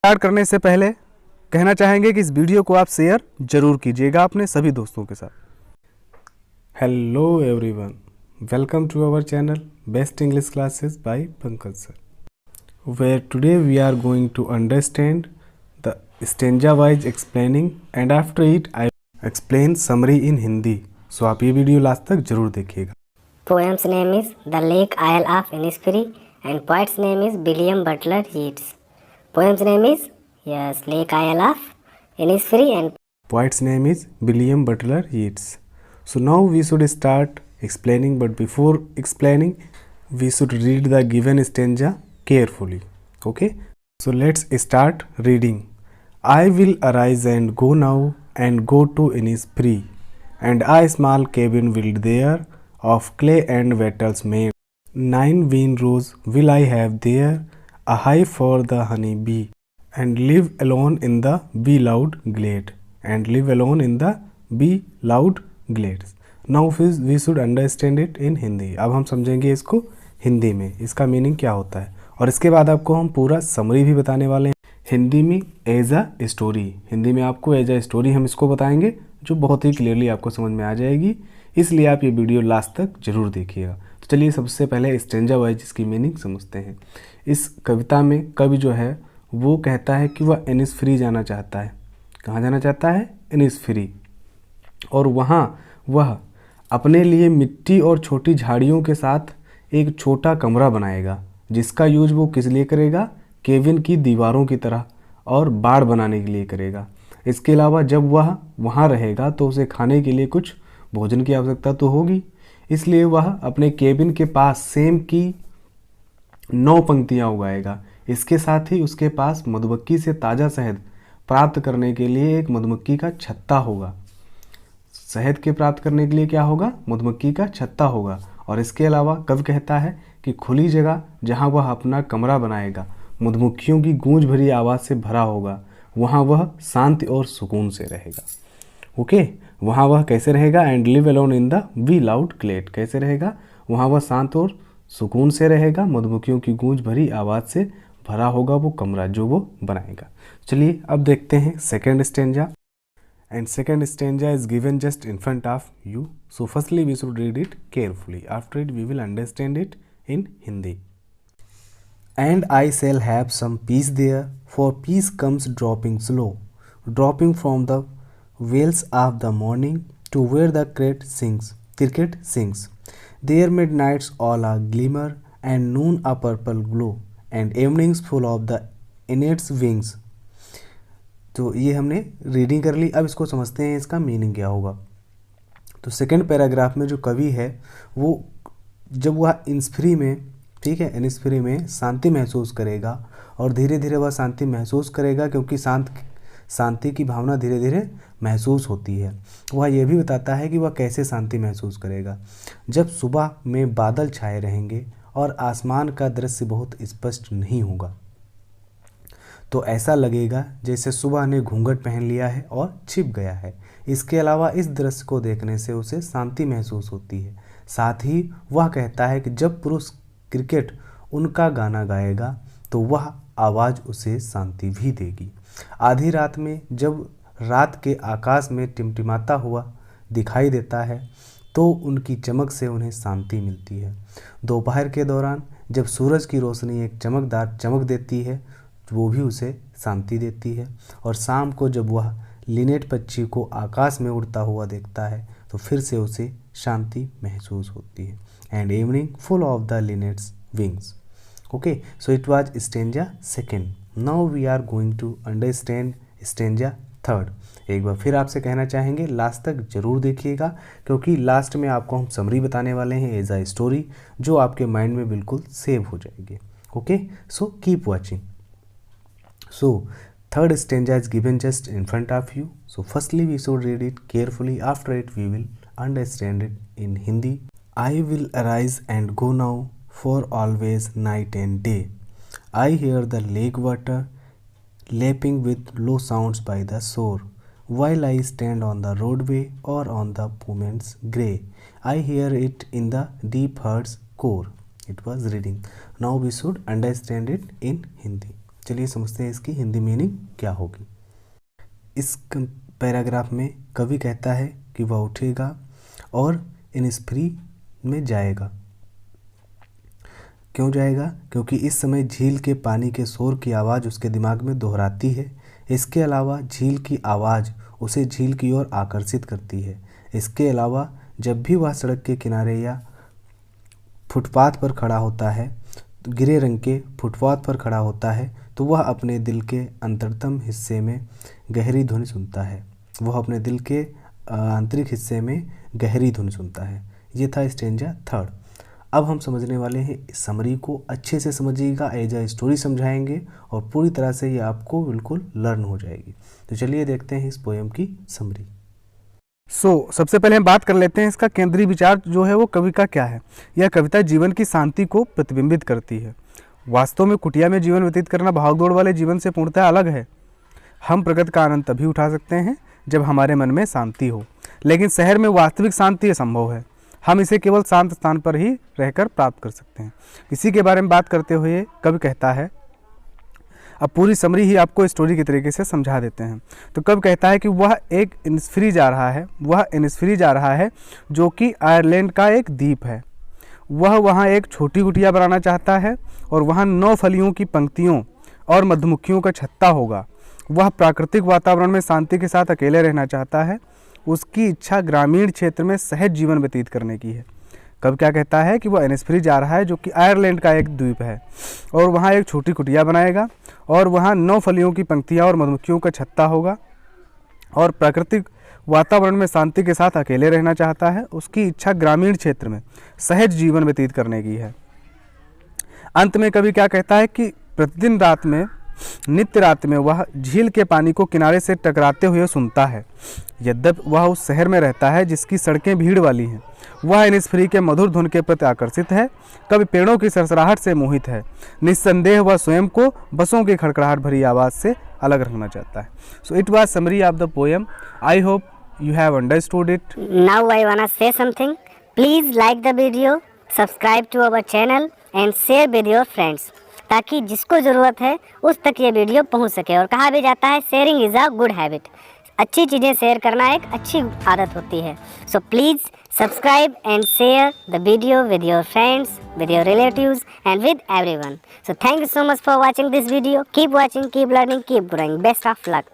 Start करने से पहले कहना चाहेंगे कि इस वीडियो को आप शेयर जरूर कीजिएगा अपने सभी दोस्तों के साथ। Hello everyone, welcome to our channel best English classes by Pankaj sir, where today we are going to understand the stanza wise explaining and after it I explain summary in Hindi. So आप ये video last तक जरूर देखिएगा। Poem's name is The Lake Isle of Innisfree and poet's name is William Butler Yeats. Poem's name is Lake Isle of Innisfree and Poet's name is William Butler Yeats. So now we should start explaining, but before explaining we should read the given stanza carefully. Okay, so let's start reading. I will arise and go now and go to Innisfree, and a small cabin built there of clay and wattles made. 9 vine rows will I have there, a hive for the honey bee, and live alone in the bee loud glade. And live alone in the bee loud glades. Now we should understand it in Hindi. अब हम समझेंगे इसको हिंदी में, इसका meaning क्या होता है, और इसके बाद आपको हम पूरा समरी भी बताने वाले हैं हिंदी में एज अ स्टोरी। हिंदी में आपको एज अ स्टोरी हम इसको बताएंगे जो बहुत ही क्लियरली आपको समझ में आ जाएगी, इसलिए आप ये वीडियो लास्ट तक जरूर देखिएगा। तो चलिए सबसे पहले स्टैंजा वाइज इसकी मीनिंग समझते हैं। इस कविता में कवि जो है वो कहता है कि वह इनिसफ्री जाना चाहता है। कहाँ जाना चाहता है? इनिसफ्री। और वहाँ वह अपने लिए मिट्टी और छोटी झाड़ियों के साथ एक छोटा कमरा बनाएगा, जिसका यूज वो किस लिए करेगा? केविन की दीवारों की तरह और बाड़ बनाने के लिए करेगा। इसके अलावा जब वह वहाँ रहेगा तो उसे खाने के लिए कुछ भोजन की आवश्यकता तो होगी, इसलिए वह अपने केबिन के पास सेम की 9 पंक्तियाँ उगाएगा। इसके साथ ही उसके पास मधुमक्खी से ताज़ा शहद प्राप्त करने के लिए एक मधुमक्खी का छत्ता होगा। शहद के प्राप्त करने के लिए क्या होगा? मधुमक्खी का छत्ता होगा। और इसके अलावा कवि कहता है कि खुली जगह जहाँ वह अपना कमरा बनाएगा मधुमक्खियों की गूंज भरी आवाज़ से भरा होगा, वहाँ वह शांति और सुकून से रहेगा। ओके, वहाँ वह कैसे रहेगा? And live alone in the bee loud glade. कैसे रहेगा? वहाँ वह शांत और सुकून से रहेगा, मधुमक्खियों की गूंज भरी आवाज़ से भरा होगा वो कमरा जो वो बनाएगा। चलिए अब देखते हैं second stanza. And second stanza is given just in front of you. So firstly we should read it carefully. After it we will understand it in Hindi. And I shall have some peace there, for peace comes dropping slow, dropping from the wells of the morning to where the cricket sings. There midnights all a glimmer, and noon a purple glow, and evenings full of the innate wings. तो ये हमने reading कर ली। अब इसको समझते हैं इसका meaning क्या होगा। तो सेकंड पैराग्राफ में जो कवि है वो जब वह इनिसफ्री में, ठीक है, इनिसफ्री में शांति महसूस करेगा, और धीरे धीरे वह शांति महसूस करेगा क्योंकि शांति की भावना धीरे धीरे महसूस होती है। वह यह भी बताता है कि वह कैसे शांति महसूस करेगा। जब सुबह में बादल छाए रहेंगे और आसमान का दृश्य बहुत स्पष्ट नहीं होगा, तो ऐसा लगेगा जैसे सुबह ने घूंघट पहन लिया है और छिप गया है। इसके अलावा इस दृश्य को देखने से उसे शांति महसूस होती है। साथ ही वह कहता है कि जब पुरुष क्रिकेट उनका गाना गाएगा तो वह आवाज़ उसे शांति भी देगी। आधी रात में जब रात के आकाश में टिमटिमाता हुआ दिखाई देता है तो उनकी चमक से उन्हें शांति मिलती है। दोपहर के दौरान जब सूरज की रोशनी एक चमकदार चमक देती है वो भी उसे शांति देती है। और शाम को जब वह लिनेट पक्षी को आकाश में उड़ता हुआ देखता है तो फिर से उसे शांति महसूस होती है। And evening full of the linnet's wings. Okay, so it was stanza second. Now we are going to understand stanza third. एक बार फिर आपसे कहना चाहेंगे लास्ट तक जरूर देखिएगा, क्योंकि लास्ट में आपको हम समरी बताने वाले हैं एज अ स्टोरी, जो आपके माइंड में बिल्कुल सेव हो जाएगी। Okay, so keep watching. So third stanza is given just in front of you. So firstly we should read it carefully. After it we will understand it in Hindi. I will arise and go now, for always night and day. I hear the lake water lapping with low sounds by the shore, while I stand on the roadway or on the woman's grey. I hear it in the deep heart's core. It was reading. Now we should understand it in Hindi. चलिए समझते हैं इसकी Hindi meaning क्या होगी। इस paragraph में कवि कहता है कि वह उठेगा और इनिस्फ्री में जाएगा। क्यों जाएगा? क्योंकि इस समय झील के पानी के शोर की आवाज़ उसके दिमाग में दोहराती है। इसके अलावा झील की आवाज़ उसे झील की ओर आकर्षित करती है। इसके अलावा जब भी वह सड़क के किनारे या फुटपाथ पर खड़ा होता है, ग्रे रंग के फुटपाथ पर खड़ा होता है, तो वह अपने दिल के अंतरतम हिस्से में गहरी धुन सुनता है। वह अपने दिल के आंतरिक हिस्से में गहरी धुन सुनता है। ये था स्टेंजा थर्ड। अब हम समझने वाले हैं इस समरी को। अच्छे से समझिएगा, एज अ स्टोरी समझाएंगे और पूरी तरह से ये आपको बिल्कुल लर्न हो जाएगी। तो चलिए देखते हैं इस पोएम की समरी। सबसे पहले हम बात कर लेते हैं इसका केंद्रीय विचार जो है वो कवि का क्या है। यह कविता जीवन की शांति को प्रतिबिंबित करती है। वास्तव में कुटिया में जीवन व्यतीत करना भागदौड़ वाले जीवन से पूर्णतः अलग है। हम प्रगति का आनंद तभी उठा सकते हैं जब हमारे मन में शांति हो, लेकिन शहर में वास्तविक शांति असंभव है। हम इसे केवल शांत स्थान पर ही रहकर प्राप्त कर सकते हैं। इसी के बारे में बात करते हुए कवि कहता है, अब पूरी समरी ही आपको स्टोरी के तरीके से समझा देते हैं। तो कब कहता है कि वह एक इनिस्फ्री जा रहा है, जो कि आयरलैंड का एक द्वीप है। वह वहाँ एक छोटी कुटिया बनाना चाहता है और वहाँ 9 फलियों की पंक्तियों और मधुमक्खियों का छत्ता होगा। वह प्राकृतिक वातावरण में शांति के साथ अकेले रहना चाहता है। उसकी इच्छा ग्रामीण क्षेत्र में सहज जीवन व्यतीत करने की है। कब क्या कहता है कि वह इनिस्फ्री जा रहा है, जो कि आयरलैंड का एक द्वीप है, और वहाँ एक छोटी कुटिया बनाएगा और वहाँ 9 फलियों की पंक्तियाँ और मधुमक्खियों का छत्ता होगा और प्राकृतिक वातावरण में शांति के साथ अकेले रहना चाहता है। उसकी इच्छा ग्रामीण क्षेत्र में सहज जीवन व्यतीत करने की है। अंत में कवि क्या कहता है कि प्रतिदिन नित्य रात में वह झील के पानी को किनारे से टकराते हुए सुनता है। यद्यपि वह उस शहर में रहता है जिसकी सड़कें भीड़ वाली हैं, वह इनिस्फ्री के मधुर धुन के प्रति आकर्षित है। कभी पेड़ों की सरसराहट से मोहित है। निस्संदेह वह स्वयं को बसों की खड़खड़ाहट भरी आवाज़ से अलग रखना चाहता है। सो it was summary of the poem. I hope you have understood it. Now I wanna say something. Please like the video, subscribe to our channel and share with your friends, ताकि जिसको ज़रूरत है उस तक ये वीडियो पहुंच सके। और कहा भी जाता है sharing is a good habit. अच्छी चीज़ें शेयर करना एक अच्छी आदत होती है। So please subscribe and share the video with your friends, with your relatives and with everyone. So thank you so much for watching this video. Keep watching, keep learning, keep growing. Best of luck.